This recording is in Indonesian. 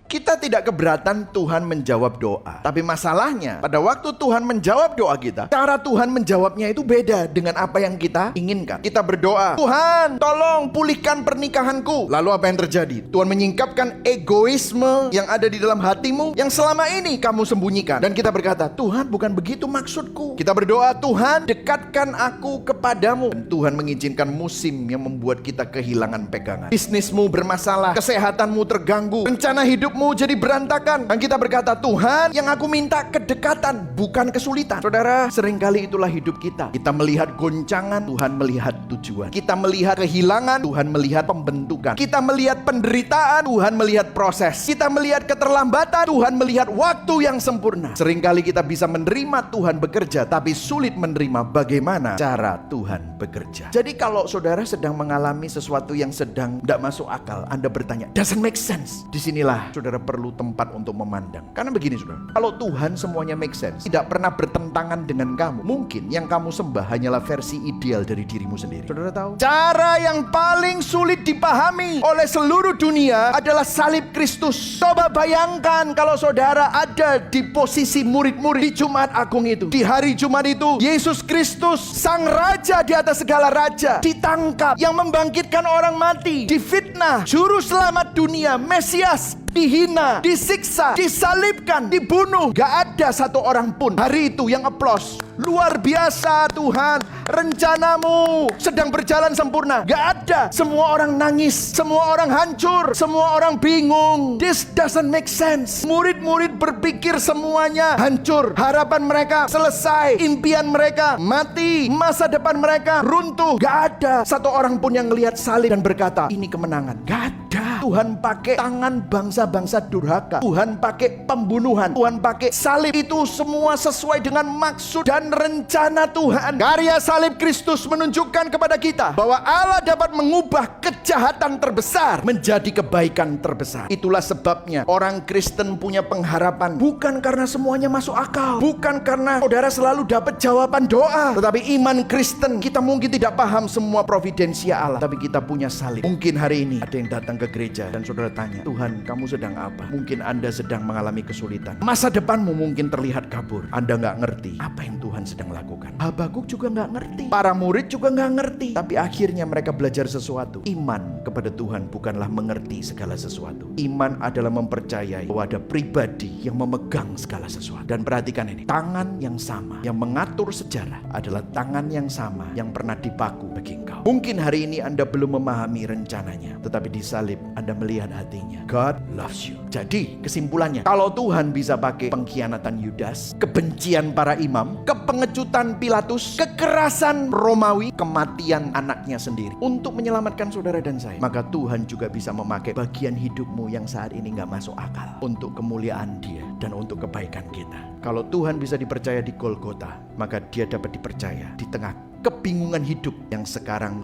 Kita tidak keberatan Tuhan menjawab doa. Tapi masalahnya, pada waktu Tuhan menjawab doa kita, cara Tuhan menjawabnya itu beda dengan apa yang kita inginkan. Kita berdoa, Tuhan tolong pulihkan pernikahanku. Lalu apa yang terjadi? Tuhan menyingkapkan egoisme yang ada di dalam hatimu, yang selama ini kamu sembunyikan. Dan kita berkata, Tuhan bukan begitu maksudku. Kita berdoa, Tuhan dekatkan aku kepadamu. Dan Tuhan mengizinkan musim yang membuat kita kehilangan pegangan. Bisnismu bermasalah, kesehatanmu terganggu, rencana hidupmu jadi berantakan. Dan kita berkata, Tuhan yang aku minta kedekatan, bukan kesulitan. Saudara, seringkali itulah hidup kita. Kita melihat goncangan, Tuhan melihat tujuan. Kita melihat kehilangan, Tuhan melihat pembentukan. Kita melihat penderitaan, Tuhan melihat proses. Kita melihat keterlambatan, Tuhan melihat waktu yang sempurna. Seringkali kita bisa menerima Tuhan bekerja, tapi sulit menerima bagaimana cara Tuhan bekerja. Jadi kalau saudara sedang mengalami sesuatu yang sedang tidak masuk akal, Anda bertanya, doesn't make sense. Disinilah saudara perlu tempat untuk memandang. Karena begini saudara, kalau Tuhan semuanya make sense, tidak pernah bertentangan dengan kamu, mungkin yang kamu sembah hanyalah versi ideal dari dirimu sendiri. Saudara tahu? Cara yang paling sulit dipahami oleh seluruh dunia adalah salib Kristus. Coba bayangkan kalau saudara ada di posisi murid-murid di Jumat Agung itu. Di hari Jumat itu, Yesus Kristus, Sang Raja di atas segala raja, ditangkap, yang membangkitkan orang mati, difitnah, juru selamat dunia, Mesias, dihina, disiksa, disalibkan, dibunuh. Gak ada satu orang pun hari itu yang applause. Luar biasa Tuhan, rencanamu sedang berjalan sempurna. Gak ada. Semua orang nangis, semua orang hancur, semua orang bingung. This doesn't make sense. Murid-murid berpikir semuanya hancur, harapan mereka selesai, impian mereka mati, masa depan mereka runtuh. Gak ada satu orang pun yang melihat salib dan berkata, ini kemenangan. Gak ada. Tuhan pakai tangan bangsa-bangsa durhaka, Tuhan pakai pembunuhan, Tuhan pakai salib. Itu semua sesuai dengan maksud dan rencana Tuhan. Karya salib Kristus menunjukkan kepada kita bahwa Allah dapat mengubah kejahatan terbesar menjadi kebaikan terbesar. Itulah sebabnya orang Kristen punya pengharapan, bukan karena semuanya masuk akal, bukan karena saudara selalu dapat jawaban doa, tetapi iman Kristen kita mungkin tidak paham semua providensia Allah, tapi kita punya salib. Mungkin hari ini ada yang datang ke gereja dan saudara tanya, Tuhan kamu sedang apa? Mungkin Anda sedang mengalami kesulitan, masa depanmu mungkin terlihat kabur. Anda gak ngerti apa yang Tuhan sedang lakukan. Habakuk juga gak ngerti, para murid juga gak ngerti, tapi akhirnya mereka belajar sesuatu. Iman kepada Tuhan bukanlah mengerti segala sesuatu. Iman adalah mempercayai bahwa ada pribadi yang memegang segala sesuatu. Dan perhatikan ini, tangan yang sama yang mengatur sejarah adalah tangan yang sama yang pernah dipaku bagi engkau. Mungkin hari ini Anda belum memahami rencananya, tetapi di salib Anda melihat hatinya. God loves you. Jadi kesimpulannya, kalau Tuhan bisa pakai pengkhianatan Yudas, kebencian para imam, kepengecutan Pilatus, kekerasan Romawi, kematian anaknya sendiri untuk menyelamatkan saudara dan saya, maka Tuhan juga bisa memakai bagian hidupmu yang saat ini gak masuk akal untuk kemuliaan Dia dan untuk kebaikan kita. Kalau Tuhan bisa dipercaya di Golgota, maka Dia dapat dipercaya di tengah kebingungan hidup yang sekarang